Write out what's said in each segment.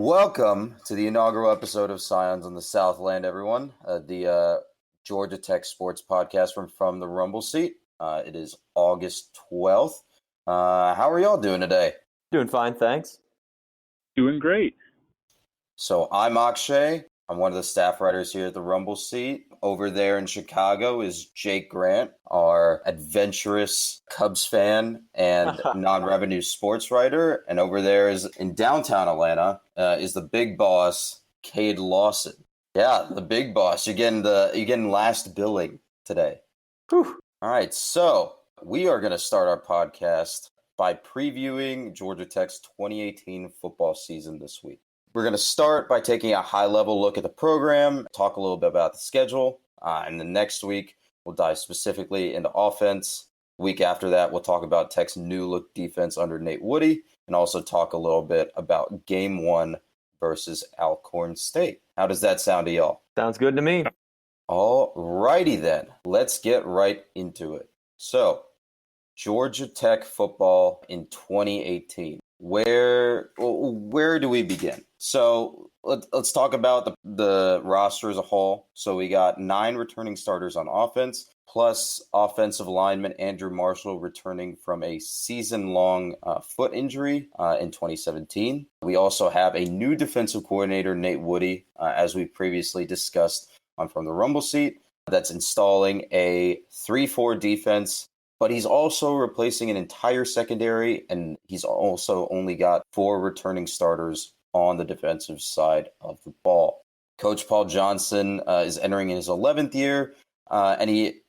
Welcome to the inaugural episode of Scions on the Southland, everyone. The Georgia Tech Sports Podcast from the Rumble Seat. It is August 12th. How are y'all doing today? Doing fine, thanks. Doing great. So I'm Akshay. I'm one of the staff writers here at the Rumble Seat. Over there in Chicago is Jake Grant, our adventurous Cubs fan and non-revenue sports writer. And over there is in downtown Atlanta is the big boss, Cade Lawson. Yeah, the big boss. You're getting last billing today. Whew. All right, so we are going to start our podcast by previewing Georgia Tech's 2018 football season this week. We're going to start by taking a high-level look at the program, talk a little bit about the schedule, and then next week we'll dive specifically into offense. Week after that, we'll talk about Tech's new-look defense under Nate Woody, and also talk a little bit about Game 1 versus Alcorn State. How does that sound to y'all? Sounds good to me. All righty then. Let's get right into it. So, Georgia Tech football in 2018. Where do we begin? So let's talk about the roster as a whole. So we got 9 returning starters on offense, plus offensive lineman Andrew Marshall returning from a season-long foot injury in 2017. We also have a new defensive coordinator, Nate Woody, as we previously discussed on From the Rumble Seat, that's installing a 3-4 defense. But he's also replacing an entire secondary, and he's also only got 4 returning starters on the defensive side of the ball. Coach Paul Johnson is entering his 11th year, and he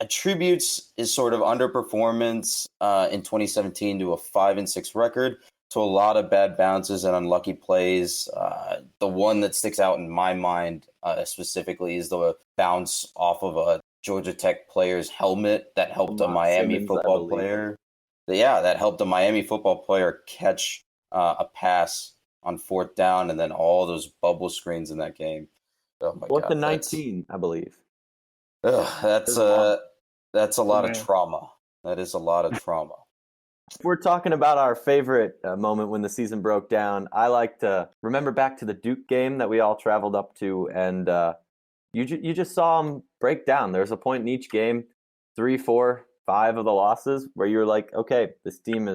attributes his sort of underperformance in 2017 to a 5-6 record, to a lot of bad bounces and unlucky plays. The one that sticks out in my mind specifically is the bounce off of a Georgia Tech player's helmet that helped a Miami football player. That helped a Miami football player catch a pass on 4th down, and then all those bubble screens in that game. Oh my God! 4th and 19, I believe. That's a lot of trauma. That is a lot of trauma. If we're talking about our favorite moment when the season broke down, I like to remember back to the Duke game that we all traveled up to, and you just saw them break down. There's a point in each game, 3, 4, 5 of the losses, where you're like, okay, this team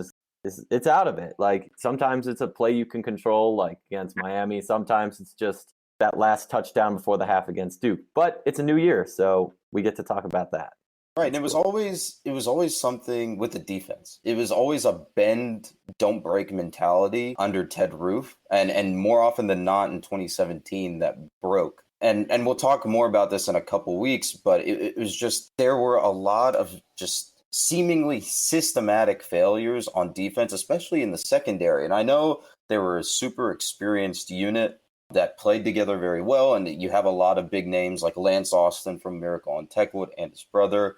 it's out of it. Like, sometimes it's a play you can control, like against Miami. Sometimes it's just that last touchdown before the half against Duke. But it's a new year, so we get to talk about that. Right, and it was always something with the defense. It was always a bend, don't break mentality under Ted Roof, and more often than not in 2017 that broke. And we'll talk more about this in a couple weeks, but it was just, there were a lot of just seemingly systematic failures on defense, especially in the secondary. And I know they were a super experienced unit that played together very well, and you have a lot of big names like Lance Austin from Miracle on Techwood and his brother,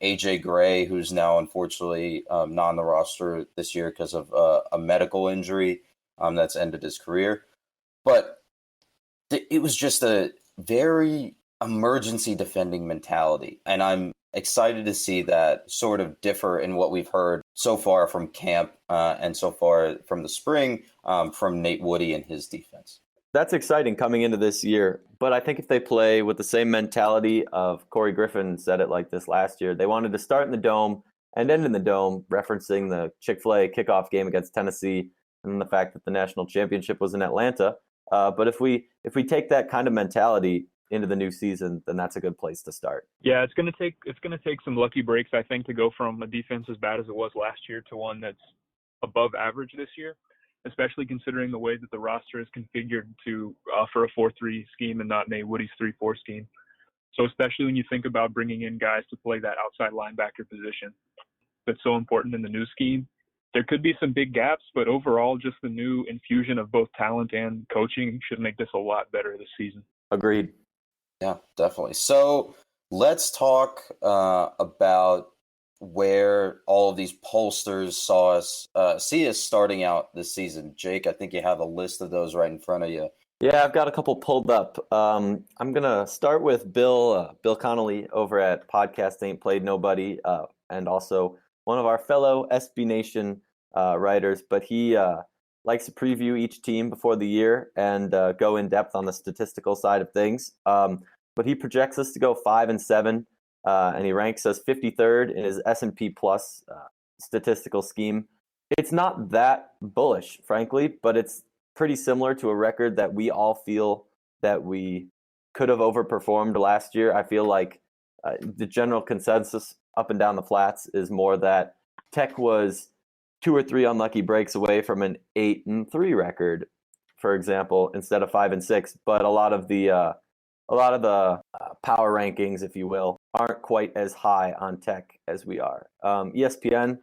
AJ Gray, who's now unfortunately not on the roster this year because of a medical injury that's ended his career. But it was just a very emergency defending mentality, and I'm excited to see that sort of differ in what we've heard so far from camp and so far from the spring from Nate Woody and his defense. That's exciting coming into this year, but I think if they play with the same mentality of Corey Griffin said it like this last year, they wanted to start in the Dome and end in the Dome, referencing the Chick-fil-A kickoff game against Tennessee and the fact that the national championship was in Atlanta. But if we take that kind of mentality into the new season, then that's a good place to start. Yeah, it's gonna take some lucky breaks, I think, to go from a defense as bad as it was last year to one that's above average this year, especially considering the way that the roster is configured to offer a 4-3 scheme and not Nate Woody's 3-4 scheme. So especially when you think about bringing in guys to play that outside linebacker position that's so important in the new scheme, there could be some big gaps, but overall, just the new infusion of both talent and coaching should make this a lot better this season. Agreed. Yeah, definitely. So let's talk about where all of these pollsters see us starting out this season. Jake, I think you have a list of those right in front of you. Yeah, I've got a couple pulled up. I'm going to start with Bill Connolly over at Podcast Ain't Played Nobody, and also one of our fellow SB Nation writers. But he likes to preview each team before the year and go in depth on the statistical side of things. But he projects us to go 5-7, and he ranks us 53rd in his S&P Plus statistical scheme. It's not that bullish, frankly, but it's pretty similar to a record that we all feel that we could have overperformed last year. I feel like the general consensus up and down the flats is more that Tech was 2 or 3 unlucky breaks away from an 8-3 record, for example, instead of 5-6. But a lot of the power rankings, if you will, aren't quite as high on Tech as we are. ESPN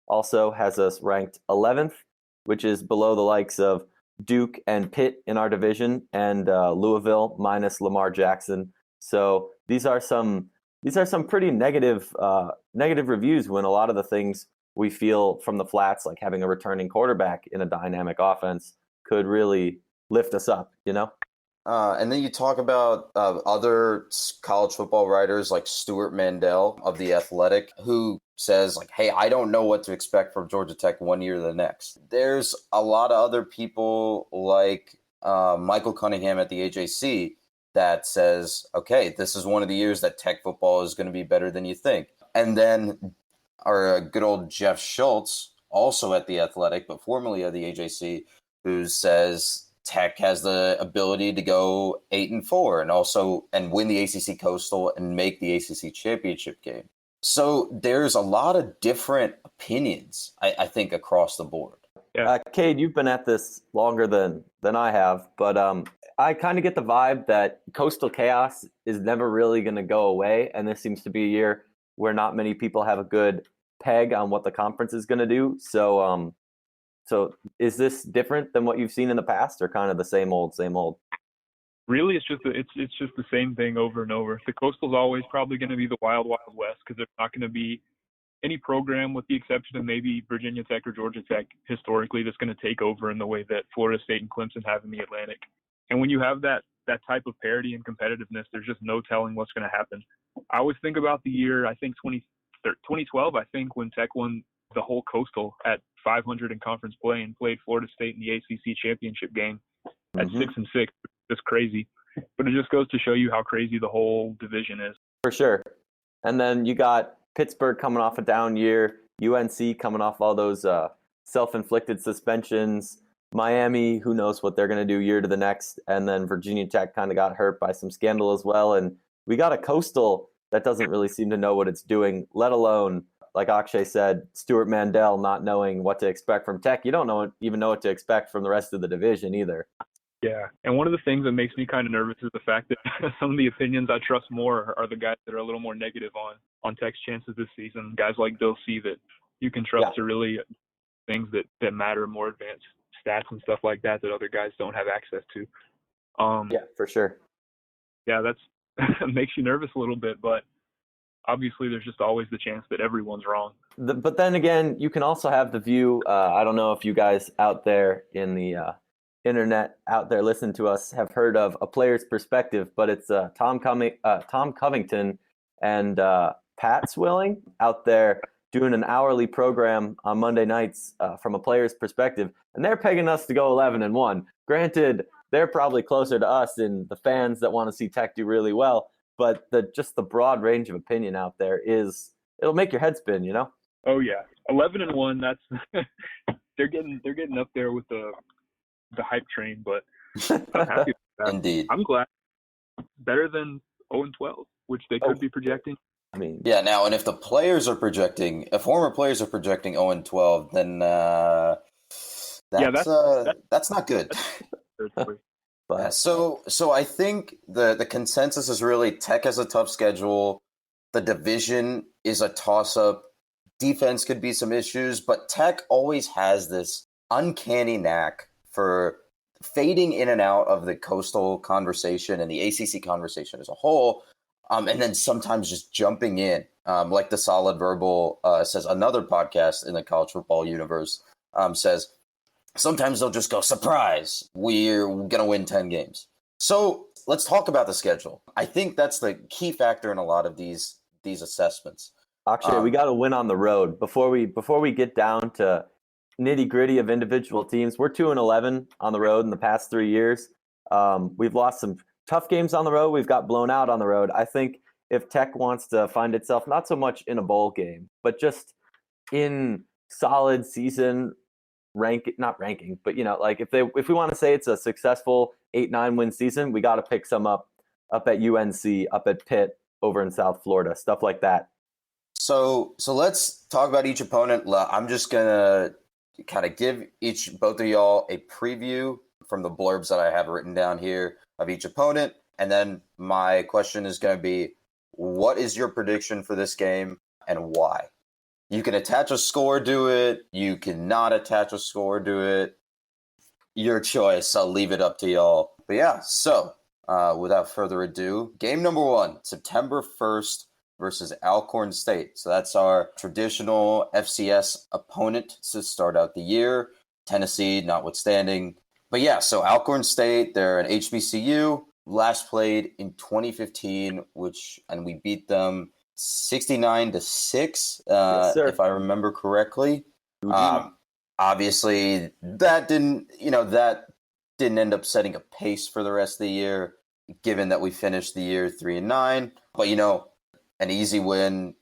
also has us ranked 11th, which is below the likes of Duke and Pitt in our division, and Louisville minus Lamar Jackson. So these are some pretty negative reviews when a lot of the things we feel from the flats, like having a returning quarterback in a dynamic offense, could really lift us up, you know? And then you talk about other college football writers like Stuart Mandel of The Athletic, who says, like, hey, I don't know what to expect from Georgia Tech one year to the next. There's a lot of other people like Michael Cunningham at the AJC that says, okay, this is one of the years that Tech football is going to be better than you think. And then our good old Jeff Schultz, also at The Athletic, but formerly at the AJC, who says Tech has the ability to go 8-4 and win the ACC Coastal and make the ACC championship game. So there's a lot of different opinions, I think, across the board. Yeah. Cade, you've been at this longer than I have, but I kind of get the vibe that coastal chaos is never really going to go away, and this seems to be a year where not many people have a good peg on what the conference is going to do. So is this different than what you've seen in the past, or kind of the same old? Really, it's just the same thing over and over. The Coastal's always probably going to be the wild, wild west, because there's not going to be any program, with the exception of maybe Virginia Tech or Georgia Tech, historically, that's going to take over in the way that Florida State and Clemson have in the Atlantic. And when you have that type of parity and competitiveness, there's just no telling what's going to happen. I always think about the year, I think 2012, I think, when Tech won the whole Coastal at 500 in conference play and played Florida State in the ACC championship game at 6-6. It's crazy, but it just goes to show you how crazy the whole division is. For sure. And then you got Pittsburgh coming off a down year, UNC coming off all those self-inflicted suspensions, Miami, who knows what they're going to do year to the next, and then Virginia Tech kind of got hurt by some scandal as well. And we got a Coastal that doesn't really seem to know what it's doing, let alone, like Akshay said, Stuart Mandel not knowing what to expect from Tech. You don't even know what to expect from the rest of the division either. Yeah, and one of the things that makes me kind of nervous is the fact that some of the opinions I trust more are the guys that are a little more negative on Tech's chances this season. Guys like Bill C that you can trust to really things that matter, more advanced stats and stuff like that other guys don't have access to. Yeah, for sure. Yeah, that's makes you nervous a little bit, but obviously there's just always the chance that everyone's wrong. But then again, you can also have the view, I don't know if you guys out there in the internet out there listening to us have heard of a player's perspective, but it's Tom Covington and Pat Swilling out there doing an hourly program on Monday nights from a player's perspective, and they're pegging us to go 11-1. Granted, they're probably closer to us in the fans that want to see Tech do really well, but the broad range of opinion out there it'll make your head spin, you know? Oh yeah, 11-1. That's they're getting up there with the hype train, but I'm happy with that. Indeed. I'm glad. Better than 0-12, which they could be projecting. I mean, yeah. Now, and if former players are projecting 0-12, then that's not good. but So I think the consensus is really Tech has a tough schedule. The division is a toss-up. Defense could be some issues, but Tech always has this uncanny knack for fading in and out of the Coastal conversation and the ACC conversation as a whole, and then sometimes just jumping in, like the Solid Verbal says, another podcast in the college football universe says, sometimes they'll just go, surprise, we're going to win 10 games. So let's talk about the schedule. I think that's the key factor in a lot of these assessments. Akshay, we got to win on the road before we get down to nitty gritty of individual teams, we're 2-11 on the road in the past 3 years. We've lost some tough games on the road. We've got blown out on the road. I think if Tech wants to find itself not so much in a bowl game, but just in solid season not ranking, but like if we want to say it's a successful 8-9 win season, we got to pick some up at UNC, up at Pitt, over in South Florida, stuff like that. So let's talk about each opponent. I'm just gonna kind of give both of y'all a preview from the blurbs that I have written down here of each opponent, and then my question is going to be, what is your prediction for this game and why? You can attach a score to it. You cannot attach a score to it. Your choice. I'll leave it up to y'all. But yeah, so without further ado, game number 1, September 1st versus Alcorn State. So that's our traditional FCS opponent to start out the year. Tennessee notwithstanding. But yeah, so Alcorn State, they're an HBCU. Last played in 2015, and we beat them 69-6, Yes, if I remember correctly. Eugene. Obviously, that didn't end up setting a pace for the rest of the year, given that we finished the year 3-9. But an easy win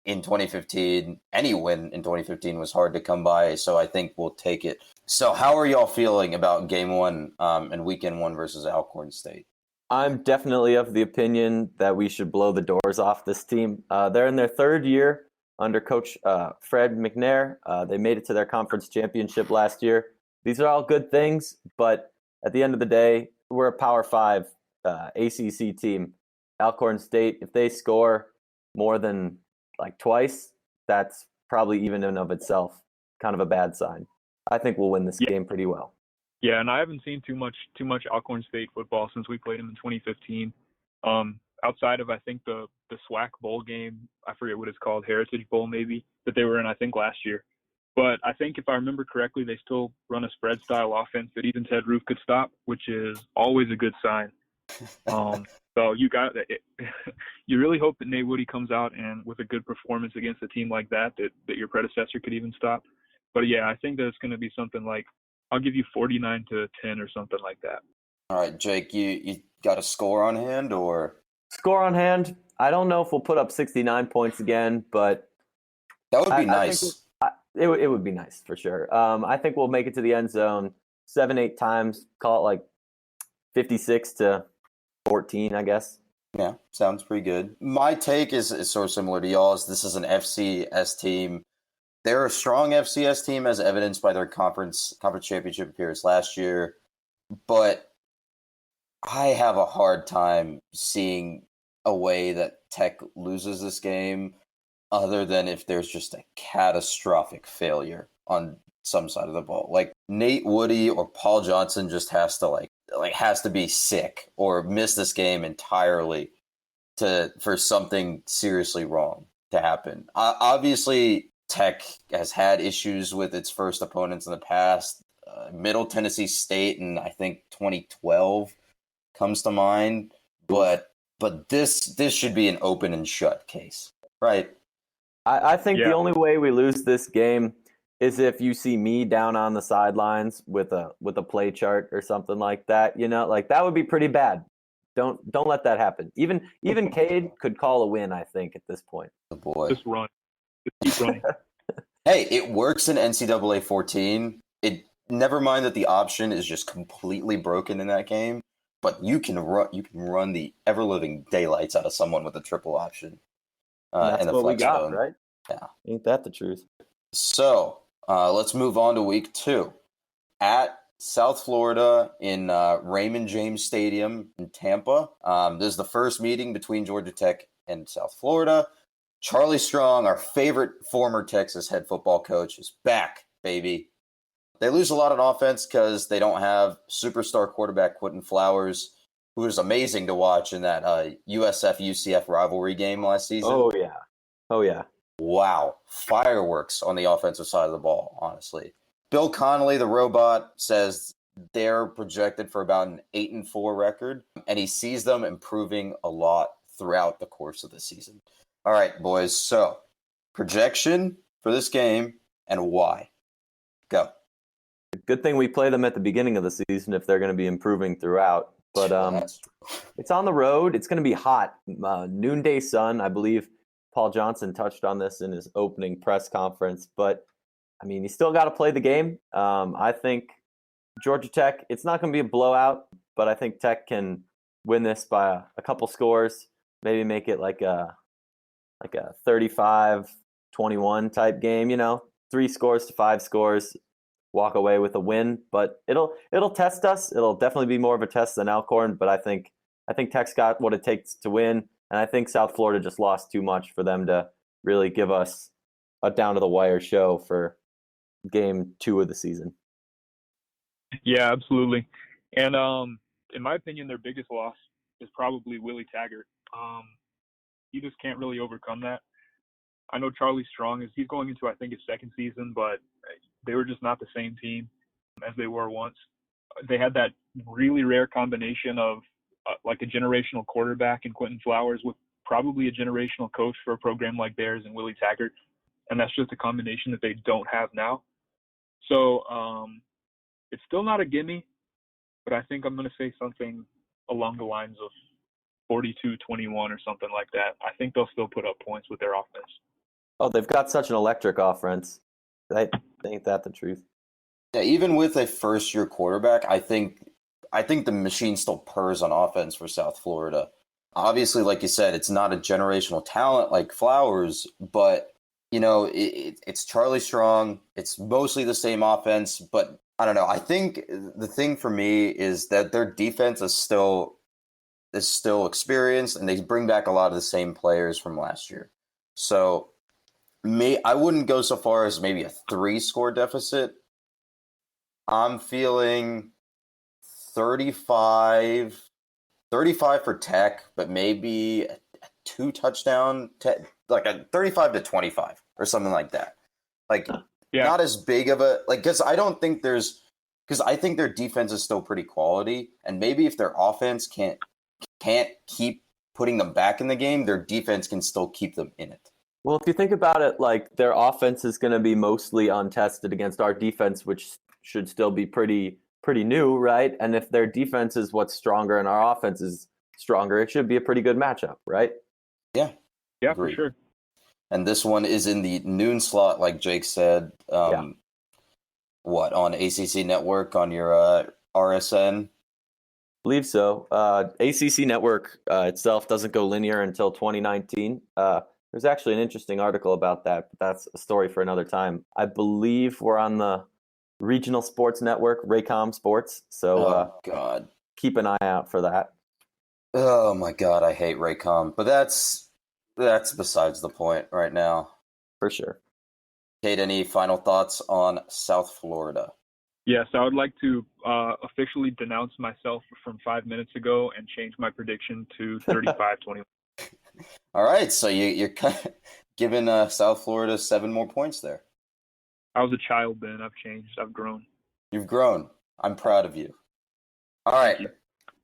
in 2015, any win in 2015 was hard to come by. So I think we'll take it. So how are y'all feeling about game 1 and weekend 1 versus Alcorn State? I'm definitely of the opinion that we should blow the doors off this team. They're in their 3rd year under Coach Fred McNair. They made it to their conference championship last year. These are all good things, but at the end of the day, we're a Power 5 ACC team. Alcorn State, if they score more than twice, that's probably even in of itself kind of a bad sign. I think we'll win this game pretty well. Yeah, and I haven't seen too much Alcorn State football since we played them in 2015. Outside of, I think, the SWAC bowl game, I forget what it's called, Heritage Bowl maybe, that they were in, I think, last year. But I think if I remember correctly, they still run a spread style offense that even Ted Roof could stop, which is always a good sign. So you really hope that Nate Woody comes out and with a good performance against a team like that your predecessor could even stop. But yeah, I think that it's going to be something like, I'll give you 49-10 or something like that. All right, Jake, you got a score on hand or? Score on hand. I don't know if we'll put up 69 points again, but that would be nice. It would be nice for sure. I think we'll make it to the end zone 7-8 times. Call it 56-14, I guess. Yeah, sounds pretty good. My take is sort of similar to y'all's. This is an FCS team. They're a strong FCS team, as evidenced by their conference championship appearance last year. But I have a hard time seeing a way that Tech loses this game, other than if there's just a catastrophic failure on some side of the ball. Like Nate Woody or Paul Johnson just has to be sick or miss this game entirely for something seriously wrong to happen. Obviously, Tech has had issues with its first opponents in the past. Middle Tennessee State in, I think, 2012 comes to mind. But this should be an open and shut case, right? I think the only way we lose this game is if you see me down on the sidelines with a play chart or something like that. That would be pretty bad. Don't let that happen. Even Cade could call a win, I think, at this point. Oh boy. Just run. Just keep running. Hey, it works in NCAA 14. Never mind that the option is just completely broken in that game, but you can run the ever living daylights out of someone with a triple option. That's in the what we flex got, zone. right? Yeah. Ain't that the truth? So let's move on to week 2 at South Florida in Raymond James Stadium in Tampa. This is the first meeting between Georgia Tech and South Florida. Charlie Strong, our favorite former Texas head football coach, is back, baby. They lose a lot on offense because they don't have superstar quarterback Quentin Flowers, who was amazing to watch in that USF-UCF rivalry game last season. Oh, yeah. Wow. Fireworks on the offensive side of the ball, honestly. Bill Connolly, the robot, says they're projected for about an 8-4 record, and he sees them improving a lot throughout the course of the season. All right, boys. So, projection for this game and why? Go. Good thing we play them at the beginning of the season if they're going to be improving throughout. But That's- it's on the road. It's going to be hot. Noonday sun, I believe Paul Johnson touched on this in his opening press conference. But, I mean, you still got to play the game. I think Georgia Tech, it's not going to be a blowout, but I think Tech can win this by a couple scores, maybe make it like a 35-21 type game, 3 scores to 5 scores, walk away with a win. But it'll test us. It'll definitely be more of a test than Alcorn, but I think Tech's got what it takes to win, and I think South Florida just lost too much for them to really give us a down to the wire show for game 2 of the season. Yeah, absolutely. And in my opinion, their biggest loss is probably Willie Taggart. You just can't really overcome that. I know Charlie Strong he's going into, I think, his second season, but they were just not the same team as they were once. They had that really rare combination of like a generational quarterback in Quentin Flowers with probably a generational coach for a program like theirs in Willie Taggart. And that's just a combination that they don't have now. So it's still not a gimme, but I think I'm going to say something along the lines of 42-21 or something like that. I think they'll still put up points with their offense. Oh, they've got such an electric offense. Ain't that the truth? Yeah, even with a first-year quarterback, I think the machine still purrs on offense for South Florida. Obviously, like you said, it's not a generational talent like Flowers, but it's Charlie Strong. It's mostly the same offense, but I don't know. I think the thing for me is that their defense is still experienced, and they bring back a lot of the same players from last year. So I wouldn't go so far as maybe a 3-score deficit. I'm feeling 35 for Tech, but maybe a 2-touchdown, like a 35-25 or something like that. Like, not as big of a, like, because I think their defense is still pretty quality, and maybe if their offense can't keep putting them back in the game, their defense can still keep them in it. Well, if you think about it, like, their offense is going to be mostly untested against our defense, which should still be pretty new, right? And if their defense is what's stronger and our offense is stronger, it should be a pretty good matchup, right? Yeah. Yeah, Agreed. for sure. And this one is in the noon slot, like Jake said. What, on ACC Network on your RSN? Believe so. ACC Network itself doesn't go linear until 2019. There's actually an interesting article about that, but that's a story for another time. I believe we're on the regional sports network, Raycom Sports. So God, keep an eye out for that. Oh my God, I hate Raycom, but that's besides the point right now. For sure. Cade, any final thoughts on South Florida? Yes, I would like to officially denounce myself from 5 minutes ago and change my prediction to 35-21. All right, so you're giving South Florida 7 more points there. I was a child then. I've changed. I've grown. You've grown. I'm proud of you. All right.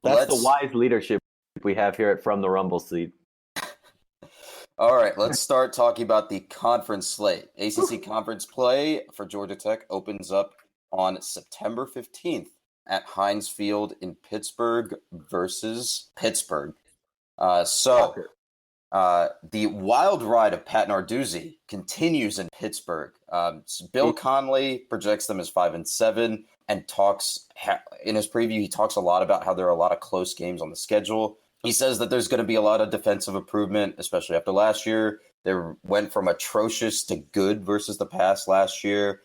That's the wise leadership we have here at From the Rumble Seat. All right, let's start talking about the conference slate. ACC conference play for Georgia Tech opens up on September 15th at Heinz Field in Pittsburgh versus Pittsburgh. The wild ride of Pat Narduzzi continues in Pittsburgh. Bill Conley projects them as 5-7 and talks in his preview. He talks a lot about how there are a lot of close games on the schedule. He says that there's going to be a lot of defensive improvement, especially after last year. They went from atrocious to good versus the past last year.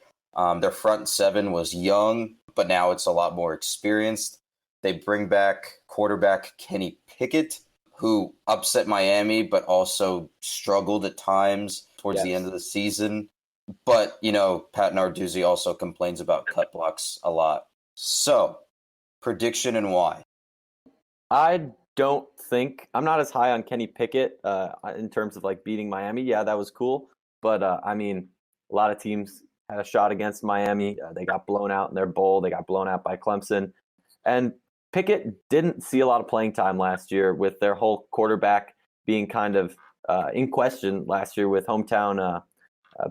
Their front 7 was young, but now it's a lot more experienced. They bring back quarterback Kenny Pickett, who upset Miami, but also struggled at times towards the end of the season. But, Pat Narduzzi also complains about cut blocks a lot. So, prediction and why? I'm not as high on Kenny Pickett in terms of like beating Miami. Yeah, that was cool. But a lot of teams had a shot against Miami. They got blown out in their bowl. They got blown out by Clemson. And Pickett didn't see a lot of playing time last year with their whole quarterback being kind of in question last year with hometown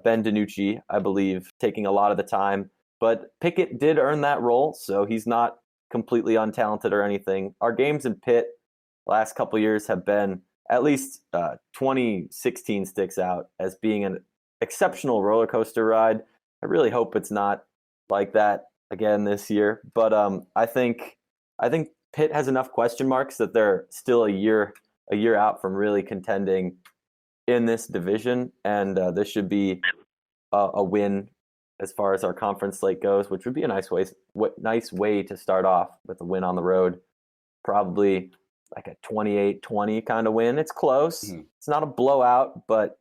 Ben DiNucci, I believe, taking a lot of the time. but Pickett did earn that role, so he's not completely untalented or anything. Our games in Pitt last couple years have been, at least 2016 sticks out as being an exceptional roller coaster ride. I really hope it's not like that again this year, but I think Pitt has enough question marks that they're still a year out from really contending in this division, and this should be a win as far as our conference slate goes, which would be a nice way to start off with a win on the road. Probably like a 28-20 kind of win. It's close. Mm-hmm. It's not a blowout, but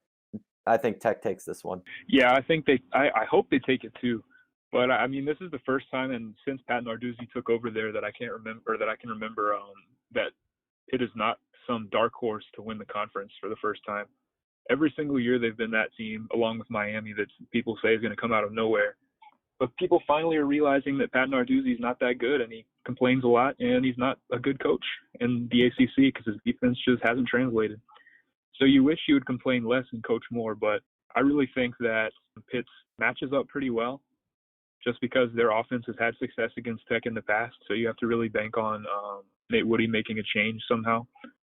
I think Tech takes this one. Yeah, I think I hope they take it too. But I mean, this is the first time, and since Pat Narduzzi took over there, that I can remember that Pitt is not some dark horse to win the conference for the first time. Every single year they've been that team, along with Miami, that people say is going to come out of nowhere. But people finally are realizing that Pat Narduzzi is not that good, and he complains a lot, and he's not a good coach in the ACC because his defense just hasn't translated. So you wish you would complain less and coach more, but I really think that Pitt matches up pretty well just because their offense has had success against Tech in the past. So you have to really bank on Nate Woody making a change somehow.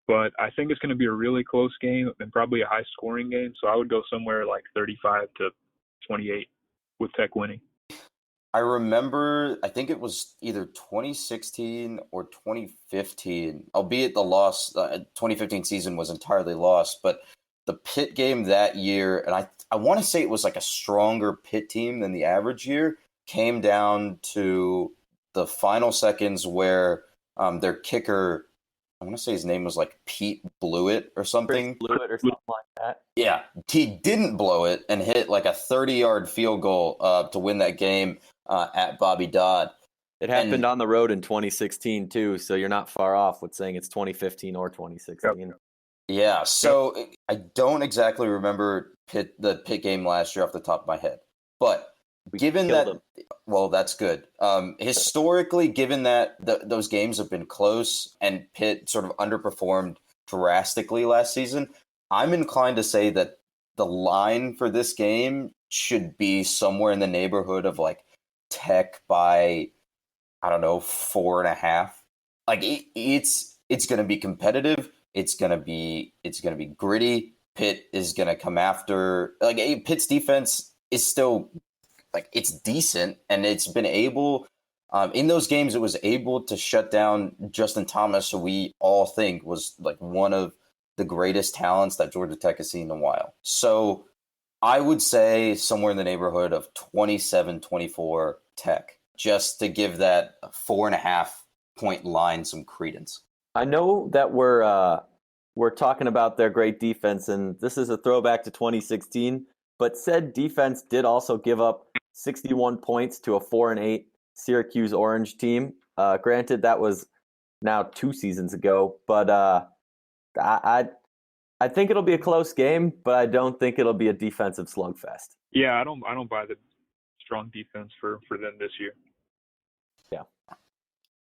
But I think it's going to be a really close game and probably a high-scoring game. So I would go somewhere like 35-28 with Tech winning. I remember, I think it was either 2016 or 2015, albeit the loss, 2015 season was entirely lost, but the Pitt game that year, and I want to say it was like a stronger Pitt team than the average year, came down to the final seconds where their kicker, I want to say his name was like Pete Blewett or something. Blewett or something like that. Yeah, he didn't blow it and hit like a 30-yard field goal to win that game at Bobby Dodd. It happened on the road in 2016 too, so you're not far off with saying it's 2015 or 2016. Yep. Yeah, so I don't exactly remember the Pitt game last year off the top of my head, but given that, well, that's good. Historically, given that those games have been close and Pitt sort of underperformed drastically last season, I'm inclined to say that the line for this game should be somewhere in the neighborhood of like Tech by, I don't know, 4.5. Like it's going to be competitive. It's going to be gritty. Pitt is going to come after. Like Pitt's defense is still like it's decent, and it's been able in those games. It was able to shut down Justin Thomas, who we all think was like one of the greatest talents that Georgia Tech has seen in a while. So I would say somewhere in the neighborhood of 27-24 Tech, just to give that 4.5 point line some credence. I know that we're talking about their great defense, and this is a throwback to 2016, but said defense did also give up 61 points to a 4-8 Syracuse Orange team. Granted, that was now 2 seasons ago, but I think it'll be a close game, but I don't think it'll be a defensive slugfest. Yeah, I don't buy the strong defense for them this year. Yeah.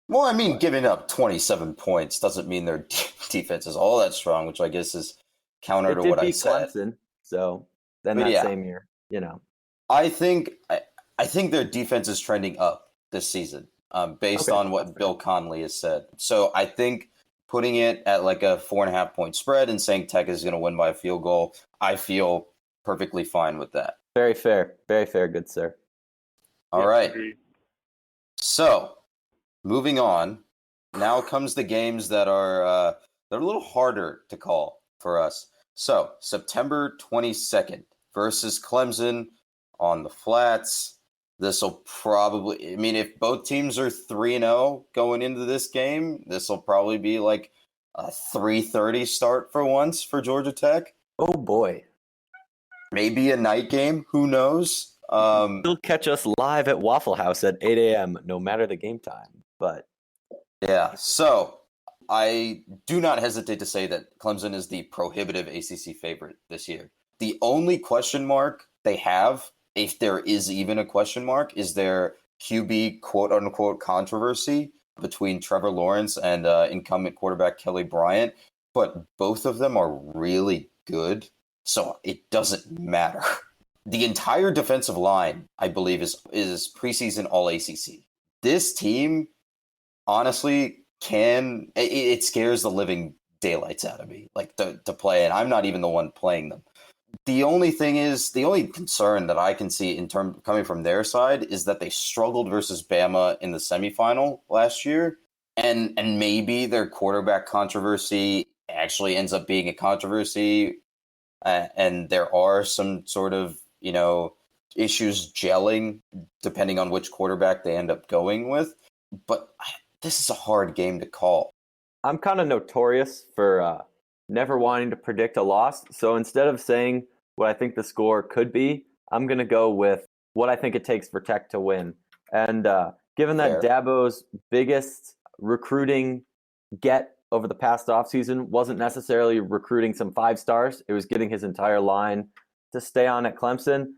Well, I mean, giving up 27 points doesn't mean their defense is all that strong, which I guess is counter to what I said. Clemson, so then same year, I think their defense is trending up this season, based on what Bill Connelly has said. So I think putting it at like a 4.5 point spread and saying Tech is going to win by a field goal, I feel perfectly fine with that. Very fair, good sir. All right. So moving on, now comes the games that are they're a little harder to call for us. So September 22nd versus Clemson on the flats. This will probably, I mean, if both teams are 3-0 going into this game, this will probably be like a 3:30 start for once for Georgia Tech. Oh boy. Maybe a night game, who knows? You'll catch us live at Waffle House at 8 a.m. no matter the game time. But yeah, so I do not hesitate to say that Clemson is the prohibitive ACC favorite this year. The only question mark they have, if there is even a question mark, is their QB quote-unquote controversy between Trevor Lawrence and incumbent quarterback Kelly Bryant. But both of them are really good, so it doesn't matter. the entire defensive line, I believe, is preseason all ACC. This team, honestly, it scares the living daylights out of me, like to play, and I'm not even the one playing them. The only concern that I can see coming from their side is that they struggled versus Bama in the semifinal last year, and maybe their quarterback controversy actually ends up being a controversy, and there are some sort of issues gelling depending on which quarterback they end up going with. But this is a hard game to call. I'm kind of notorious for never wanting to predict a loss. So instead of saying what I think the score could be, I'm going to go with what I think it takes for Tech to win. And given that Dabo's biggest recruiting get over the past offseason wasn't necessarily recruiting some 5-stars, it was getting his entire line to stay on at Clemson.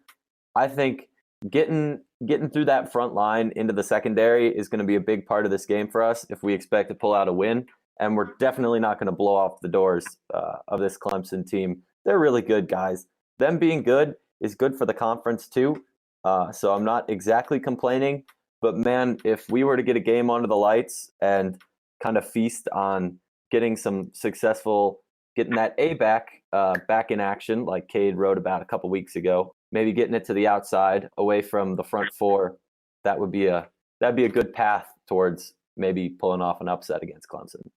I think getting through that front line into the secondary is going to be a big part of this game for us if we expect to pull out a win. And we're definitely not going to blow off the doors of this Clemson team. They're really good guys. Them being good is good for the conference too. So I'm not exactly complaining. But man, if we were to get a game under the lights and kind of feast on getting that A back in action, like Cade wrote about a couple weeks ago, maybe getting it to the outside away from the front four, that'd be a good path towards maybe pulling off an upset against Clemson.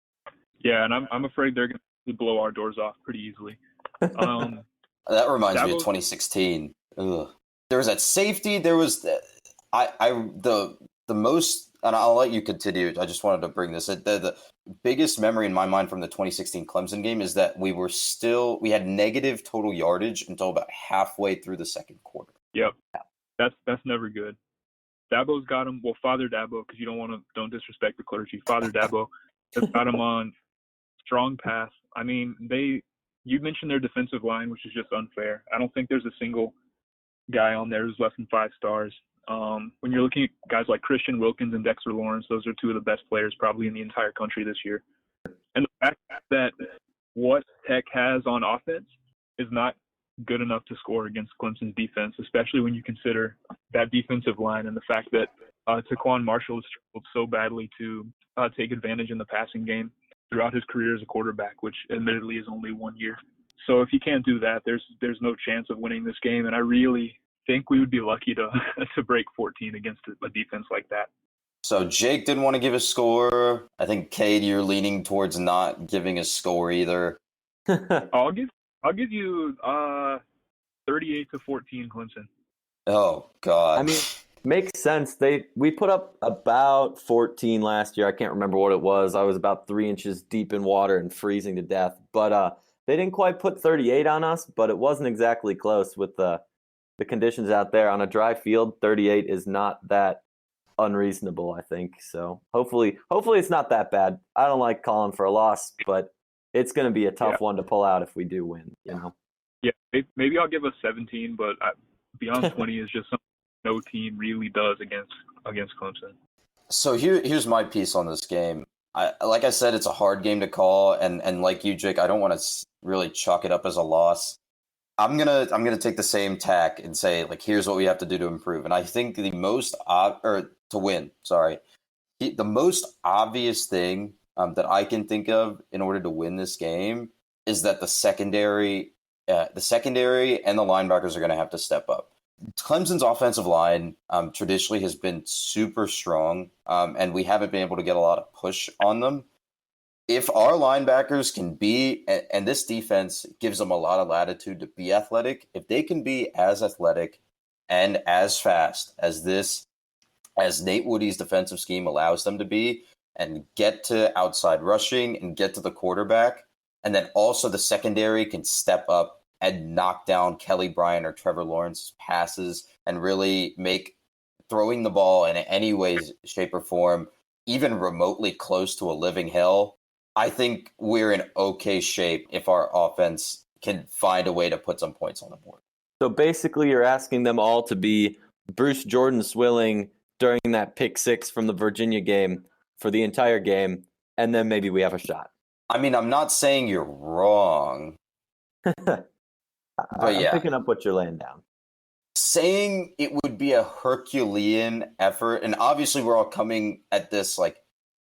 Yeah, and I'm afraid they're going to blow our doors off pretty easily. That reminds me of 2016. Ugh. There was that safety. There was the most, and I'll let you continue. I just wanted to bring this. The biggest memory in my mind from the 2016 Clemson game is that we had negative total yardage until about halfway through the second quarter. Yep, that's never good. Dabo's got him. Well, Father Dabo, because don't disrespect the clergy. Father Dabo has got him on strong path. I mean, you mentioned their defensive line, which is just unfair. I don't think there's a single guy on there who's less than 5 stars. When you're looking at guys like Christian Wilkins and Dexter Lawrence, those are two of the best players probably in the entire country this year. And the fact that what Tech has on offense is not good enough to score against Clemson's defense, especially when you consider that defensive line and the fact that Taquan Marshall has struggled so badly to take advantage in the passing game throughout his career as a quarterback, which admittedly is only 1 year. So if you can't do that, there's no chance of winning this game. And I really think we would be lucky to break 14 against a defense like that. So Jake didn't want to give a score. I think Cade, you're leaning towards not giving a score either. I'll give you 38-14 Clemson. Oh God. I mean, makes sense. We put up about 14 last year. I can't remember what it was. I was about 3 inches deep in water and freezing to death. But they didn't quite put 38 on us, but it wasn't exactly close with the conditions out there. On a dry field, 38 is not that unreasonable, I think. So hopefully it's not that bad. I don't like calling for a loss, but it's going to be a tough one to pull out if we do win, Yeah, maybe I'll give us 17, but beyond 20 is just something no team really does against Clemson. So here's my piece on this game. Like I said, it's a hard game to call, and like you, Jake, I don't want to really chalk it up as a loss. I'm gonna take the same tack and say, like, here's what we have to do to improve. And I think the most to win. Sorry, the most obvious thing that I can think of in order to win this game is that the secondary and the linebackers are going to have to step up. Clemson's offensive line traditionally has been super strong, and we haven't been able to get a lot of push on them. If our linebackers can be, and this defense gives them a lot of latitude to be athletic, if they can be as athletic and as fast as Nate Woody's defensive scheme allows them to be, and get to outside rushing and get to the quarterback, and then also the secondary can step up and knock down Kelly Bryant or Trevor Lawrence's passes and really make throwing the ball in any way, shape, or form even remotely close to a living hell, I think we're in okay shape if our offense can find a way to put some points on the board. So basically you're asking them all to be Bruce Jordan Swilling during that pick 6 from the Virginia game for the entire game, and then maybe we have a shot. I mean, I'm not saying you're wrong. But I'm yeah. picking up what you're laying down. saying it would be a Herculean effort, and obviously we're all coming at this like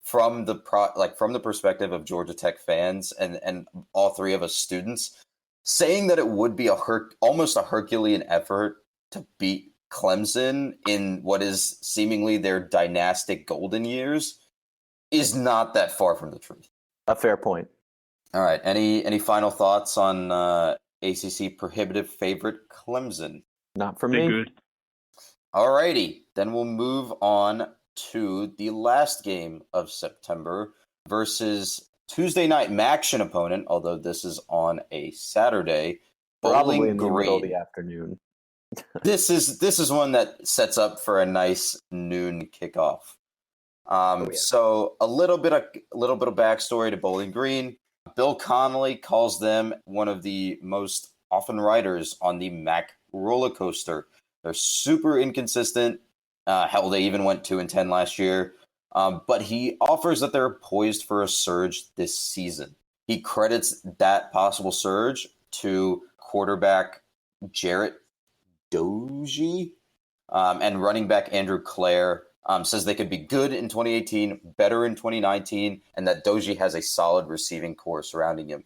from the perspective of Georgia Tech fans and all three of us students, saying that it would be almost a Herculean effort to beat Clemson in what is seemingly their dynastic golden years is not that far from the truth. A fair point. All right. Any final thoughts on ACC prohibitive favorite Clemson? Not for They're me. good. All righty. Then we'll move on to the last game of September versus Tuesday night MACtion opponent, although this is on a Saturday. Probably Bowling in the middle of Green. the afternoon. This is one that sets up for a nice noon kickoff. Yeah. So a little bit of backstory to Bowling Green. Bill Connolly calls them one of the most often riders on the MAC roller coaster. They're super inconsistent. Hell, they even went 2-10 last year. But he offers that they're poised for a surge this season. He credits that possible surge to quarterback Jarrett Doege and running back Andrew Clare. Says they could be good in 2018, better in 2019, and that Doege has a solid receiving core surrounding him.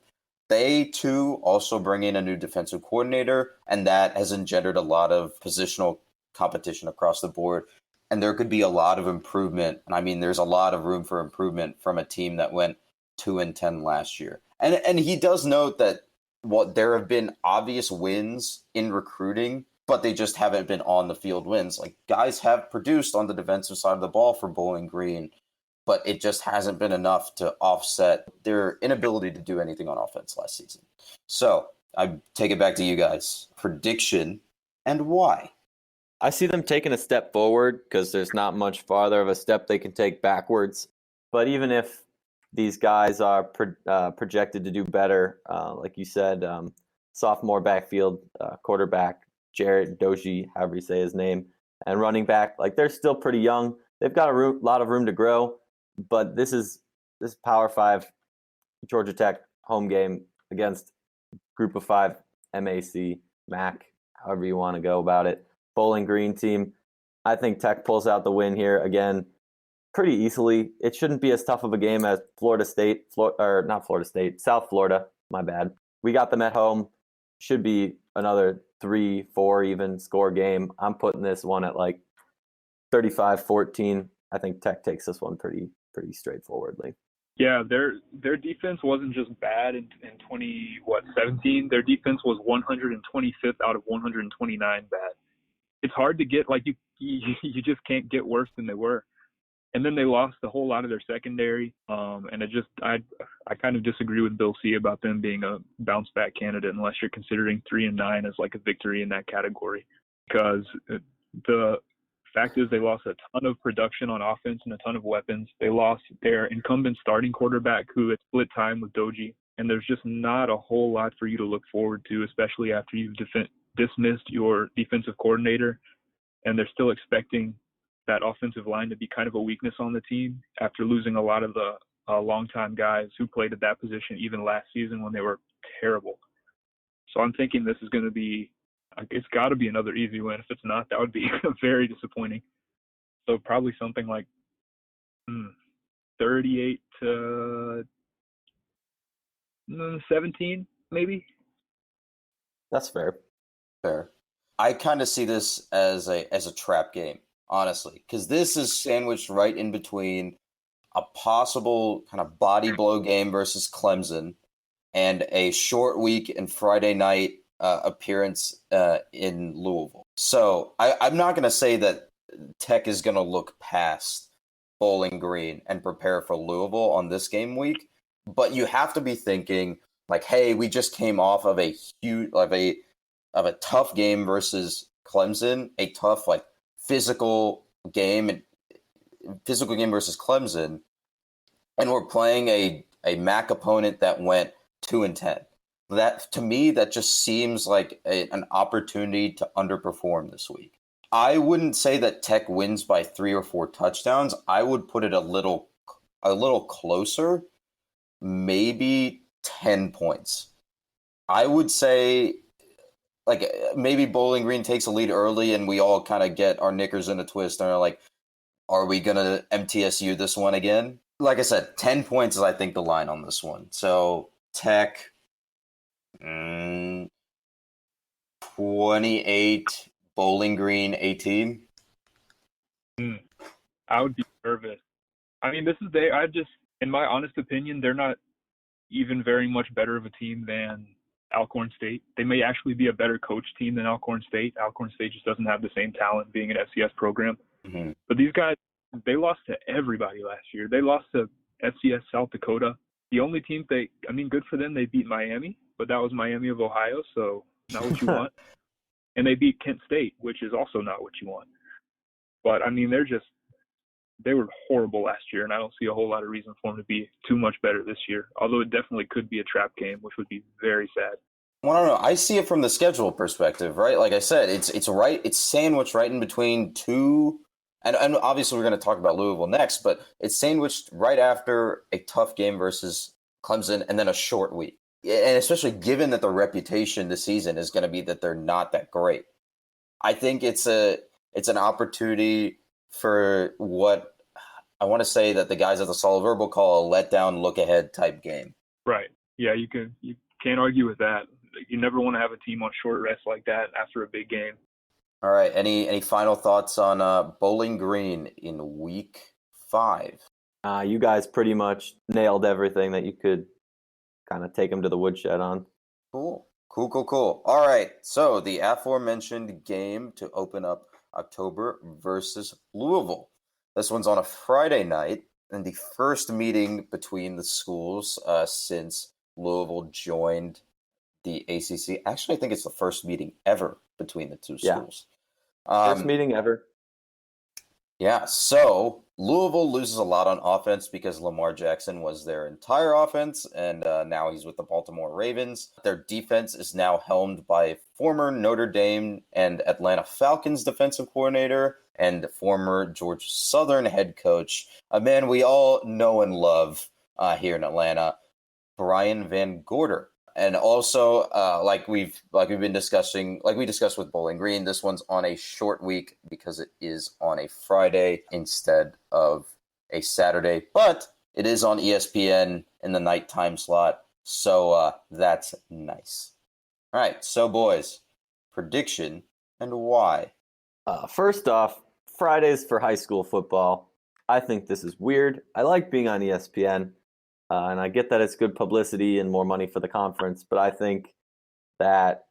They, too, also bring in a new defensive coordinator, and that has engendered a lot of positional competition across the board. And there could be a lot of improvement. And I mean, there's a lot of room for improvement from a team that went 2-10 last year. And he does note that there have been obvious wins in recruiting, but they just haven't been on the field wins. Like, guys have produced on the defensive side of the ball for Bowling Green, but it just hasn't been enough to offset their inability to do anything on offense last season. So I take it back to you guys. Prediction and why? I see them taking a step forward because there's not much farther of a step they can take backwards. But even if these guys are projected to do better, like you said, sophomore backfield quarterback Jarrett Doege, however you say his name, and running back, like they're still pretty young. They've got a lot of room to grow. But this is Power 5 Georgia Tech home game against Group of 5 MAC, however you want to go about it. Bowling Green team. I think Tech pulls out the win here again pretty easily. It shouldn't be as tough of a game as South Florida. My bad. We got them at home. Should be another 3-4 even score game. I'm putting this one at like 35-14. I think Tech takes this one pretty straightforwardly. Yeah, their defense wasn't just bad in 17. Their defense was 125th out of 129 bad. It's hard to get, like, you just can't get worse than they were. And then they lost a whole lot of their secondary. And I kind of disagree with Bill C about them being a bounce back candidate unless you're considering 3-9 as like a victory in that category. Because the fact is they lost a ton of production on offense and a ton of weapons. They lost their incumbent starting quarterback who had split time with Doege. And there's just not a whole lot for you to look forward to, especially after you've dismissed your defensive coordinator. And they're still expecting that offensive line to be kind of a weakness on the team after losing a lot of the longtime guys who played at that position even last season when they were terrible. So I'm thinking this is going to be, it's got to be another easy win. If it's not, that would be very disappointing. So probably something like 38-17, maybe. That's fair. Fair. I kind of see this as a trap game, honestly, because this is sandwiched right in between a possible kind of body blow game versus Clemson and a short week and Friday night appearance in Louisville. So I'm not going to say that Tech is going to look past Bowling Green and prepare for Louisville on this game week, but you have to be thinking like, hey, we just came off of a tough game versus Clemson, a tough like physical game versus Clemson, and we're playing a MAC opponent that went 2-10. That, to me, that just seems like an opportunity to underperform this week. I wouldn't say that Tech wins by 3 or 4 touchdowns. I would put it a little closer, maybe 10 points. I would say like maybe Bowling Green takes a lead early and we all kind of get our knickers in a twist and are like, are we going to MTSU this one again? Like I said, 10 points is, I think, the line on this one. So Tech, 28, Bowling Green, 18. I would be nervous. I mean, in my honest opinion, they're not even very much better of a team than Alcorn State. They may actually be a better coach team than Alcorn State. Alcorn State just doesn't have the same talent being an FCS program. Mm-hmm. But these guys, they lost to everybody last year. They lost to FCS South Dakota. The only team good for them, they beat Miami, but that was Miami of Ohio, so not what you want. And they beat Kent State, which is also not what you want. But, I mean, they were horrible last year, and I don't see a whole lot of reason for them to be too much better this year, although it definitely could be a trap game, which would be very sad. Well, I don't know. I see it from the schedule perspective, right? Like I said, it's sandwiched right in between two, and obviously we're going to talk about Louisville next, but it's sandwiched right after a tough game versus Clemson and then a short week. And especially given that the reputation this season is going to be that they're not that great. I think it's an opportunity for what I want to say that the guys at the Solid Verbal call a letdown, look ahead type game. Right. Yeah, you can't argue with that. You never want to have a team on short rest like that after a big game. All right. Any final thoughts on Bowling Green in week 5? You guys pretty much nailed everything that you could kind of take them to the woodshed on. Cool. All right. So the aforementioned game to open up October versus Louisville. This one's on a Friday night, and the first meeting between the schools since Louisville joined the ACC. Actually, I think it's the first meeting ever between the two schools. First meeting ever. Yeah, so Louisville loses a lot on offense because Lamar Jackson was their entire offense, and now he's with the Baltimore Ravens. Their defense is now helmed by former Notre Dame and Atlanta Falcons defensive coordinator and former Georgia Southern head coach, a man we all know and love here in Atlanta, Brian Van Gorder. And also, like we've been discussing, like we discussed with Bowling Green, this one's on a short week because it is on a Friday instead of a Saturday. But it is on ESPN in the nighttime slot, so that's nice. All right, so boys, prediction and why? First off, Fridays for high school football. I think this is weird. I like being on ESPN. And I get that it's good publicity and more money for the conference, but I think that,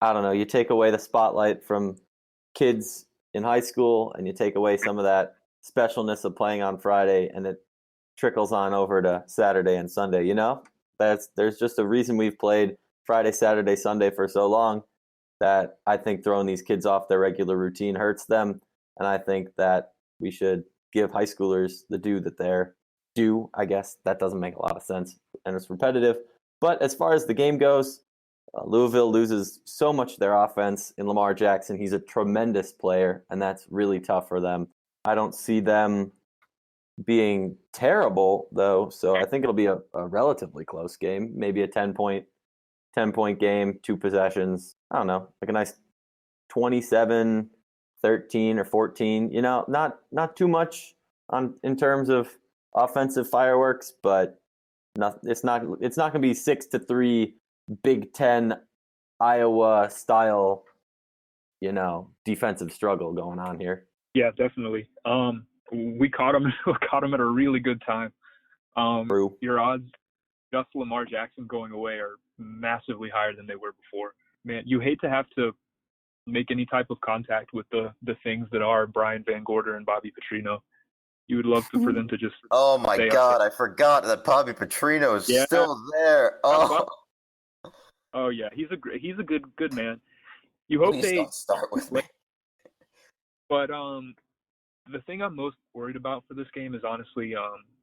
I don't know, you take away the spotlight from kids in high school and you take away some of that specialness of playing on Friday, and it trickles on over to Saturday and Sunday, you know? There's just a reason we've played Friday, Saturday, Sunday for so long that I think throwing these kids off their regular routine hurts them, and I think that we should give high schoolers the due that they're due. I guess that doesn't make a lot of sense and it's repetitive. But as far as the game goes, Louisville loses so much of their offense in Lamar Jackson. He's a tremendous player, and that's really tough for them. I don't see them being terrible, though, so I think it'll be a relatively close game, maybe a 10-point game, 2 possessions. I don't know, like a nice 27-13 or 14. You know, not too much in terms of offensive fireworks, but it's not going to be 6-3 Big Ten Iowa style, you know, defensive struggle going on here. Yeah, definitely. We caught him at a really good time. True. Your odds just Lamar Jackson going away are massively higher than they were before. Man, you hate to have to make any type of contact with the things that are Brian Van Gorder and Bobby Petrino. You would love for them to just. Oh my God! I forgot that Bobby Petrino is still there. Oh yeah, he's a good man. You hope Please don't start with me. But the thing I'm most worried about for this game is honestly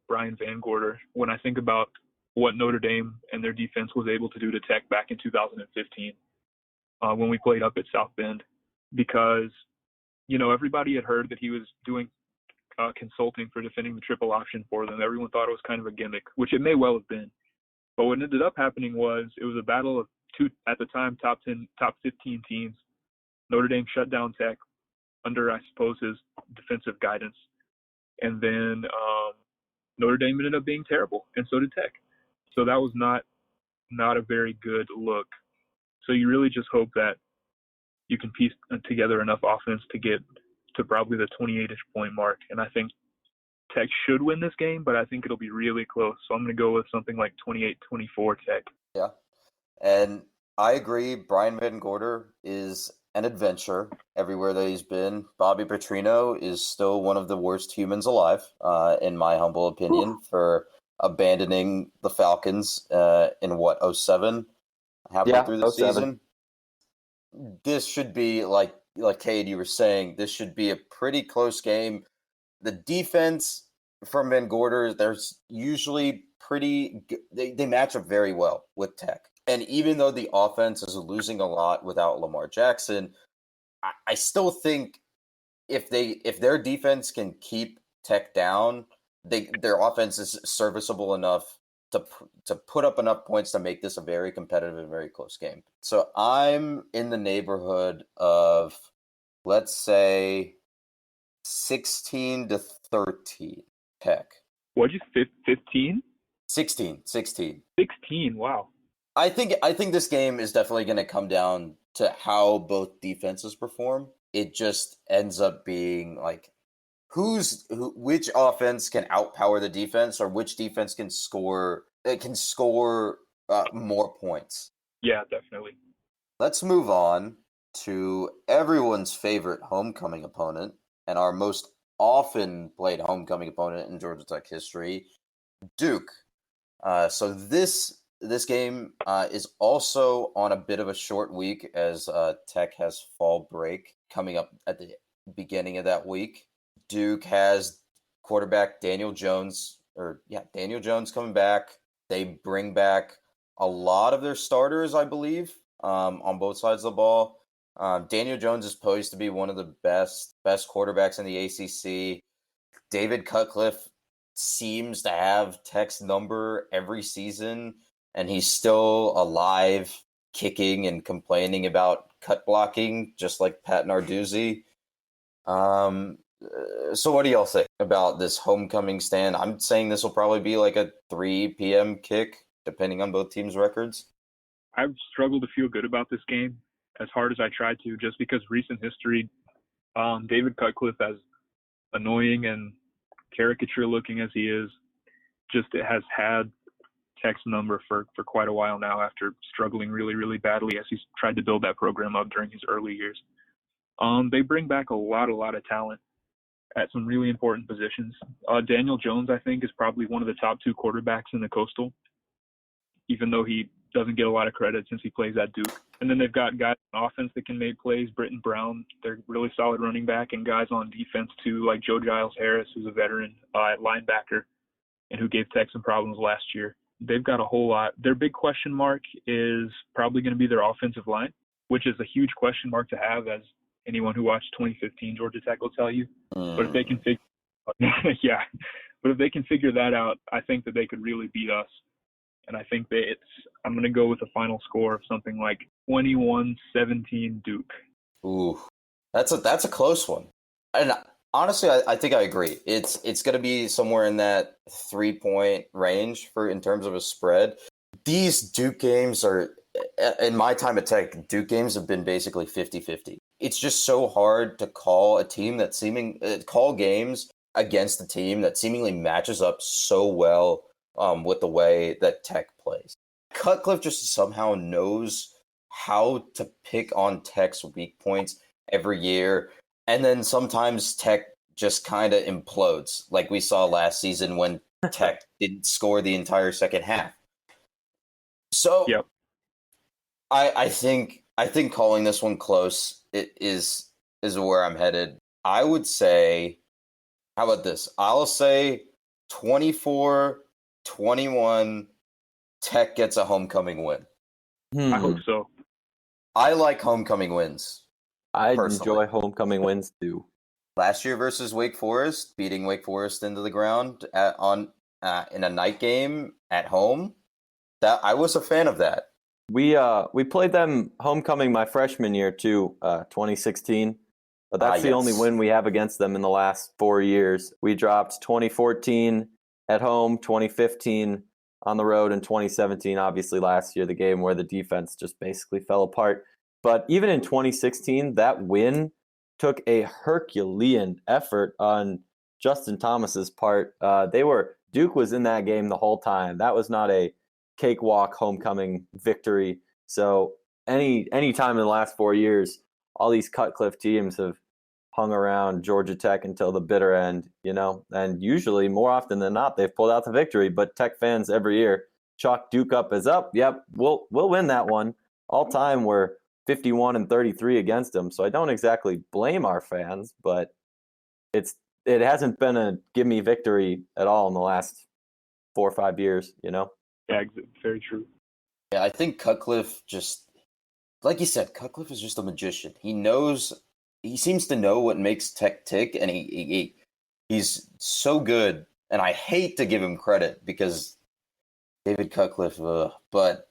Brian Van Gorder. When I think about what Notre Dame and their defense was able to do to Tech back in 2015, when we played up at South Bend, because you know everybody had heard that he was doing consulting for defending the triple option for them. Everyone thought it was kind of a gimmick, which it may well have been. But what ended up happening was it was a battle of two at the time top 15 teams. Notre Dame shut down Tech under, I suppose, his defensive guidance, and then Notre Dame ended up being terrible, and so did Tech. So that was not a very good look. So you really just hope that you can piece together enough offense to get to probably the 28-ish point mark. And I think Tech should win this game, but I think it'll be really close. So I'm going to go with something like 28-24 Tech. Yeah. And I agree. Brian Van Gorder is an adventure everywhere that he's been. Bobby Petrino is still one of the worst humans alive, in my humble opinion, for abandoning the Falcons in 07, halfway through the 07. season. This should be like Cade, you were saying, this should be a pretty close game. The defense from Van Gorder, there's usually they match up very well with Tech. And even though the offense is losing a lot without Lamar Jackson, I still think if their defense can keep Tech down, their offense is serviceable enough to put up enough points to make this a very competitive and very close game. So I'm in the neighborhood of, let's say, 16-13 Tech. What'd you say, 15? 16. 16, wow. I think this game is definitely going to come down to how both defenses perform. It just ends up being like which offense can outpower the defense, or which defense can score more points. Yeah, definitely. Let's move on to everyone's favorite homecoming opponent and our most often played homecoming opponent in Georgia Tech history, Duke. So this game is also on a bit of a short week, as Tech has fall break coming up at the beginning of that week. Duke has quarterback Daniel Jones coming back. They bring back a lot of their starters, I believe, on both sides of the ball. Daniel Jones is poised to be one of the best quarterbacks in the ACC. David Cutcliffe seems to have Tech's number every season, and he's still alive, kicking and complaining about cut blocking, just like Pat Narduzzi. So what do y'all think about this homecoming stand? I'm saying this will probably be like a 3 p.m. kick, depending on both teams' records. I've struggled to feel good about this game as hard as I tried to, just because recent history, David Cutcliffe, as annoying and caricature looking as he is, just has had Tech's number for quite a while now, after struggling really, really badly as he's tried to build that program up during his early years. They bring back a lot of talent at some really important positions. Daniel Jones, I think, is probably one of the top 2 quarterbacks in the Coastal, even though he doesn't get a lot of credit since he plays at Duke. And then they've got guys on offense that can make plays. Britton Brown, they're really solid running back, and guys on defense too, like Joe Giles Harris, who's a veteran at linebacker and who gave Tech some problems last year. They've got a whole lot. Their big question mark is probably going to be their offensive line, which is a huge question mark to have, as anyone who watched 2015 Georgia Tech will tell you. But if they can figure that out, I think that they could really beat us. And I think that I'm going to go with a final score of something like 21-17 Duke. Ooh, that's a close one. And honestly, I think I agree. It's going to be somewhere in that 3-point range in terms of a spread. These Duke games are, in my time at Tech, Duke games have been basically 50-50. It's just so hard to call call games against a team that seemingly matches up so well with the way that Tech plays. Cutcliffe just somehow knows how to pick on Tech's weak points every year, and then sometimes Tech just kind of implodes, like we saw last season when Tech didn't score the entire second half. So, yep. I think calling this one close is where I'm headed. I would say, how about this? I'll say 24-21, Tech gets a homecoming win. I hope so. I like homecoming wins. I personally enjoy homecoming wins too. Last year versus Wake Forest, beating Wake Forest into the ground in a night game at home, that I was a fan of that. We played them homecoming my freshman year too, 2016. But that's the only Yes. win we have against them in the last 4 years. We dropped 2014 at home, 2015 on the road, and 2017, obviously last year, the game where the defense just basically fell apart. But even in 2016, that win took a Herculean effort on Justin Thomas's part. Duke was in that game the whole time. That was not a cakewalk homecoming victory. So any time in the last 4 years, all these Cutcliffe teams have hung around Georgia Tech until the bitter end, and usually more often than not, they've pulled out the victory. But Tech fans every year chalk Duke up as up. Yep, we'll win that one. All time we're 51-33 against them. So I don't exactly blame our fans, but it hasn't been a give me victory at all in the last 4 or 5 years, Yeah, very true. Yeah, I think Cutcliffe just, like you said, Cutcliffe is just a magician. He seems to know what makes Tech tick, and he's so good. And I hate to give him credit because David Cutcliffe, but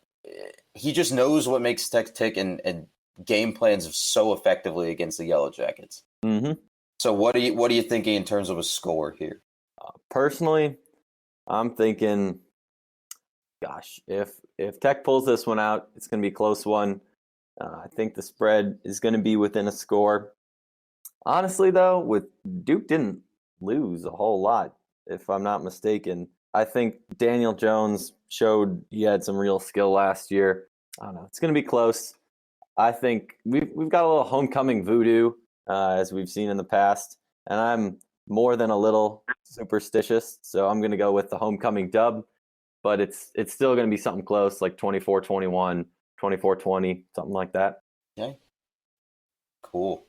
he just knows what makes Tech tick and game plans so effectively against the Yellow Jackets. Mm-hmm. So what are you thinking in terms of a score here? Personally, I'm thinking, gosh, if Tech pulls this one out, it's going to be a close one. I think the spread is going to be within a score. Honestly, though, Duke didn't lose a whole lot, if I'm not mistaken. I think Daniel Jones showed he had some real skill last year. I don't know. It's going to be close. I think we've got a little homecoming voodoo, as we've seen in the past, and I'm more than a little superstitious, so I'm going to go with the homecoming dub. But it's still going to be something close, like 24-21, 24-20, something like that. Okay. Cool.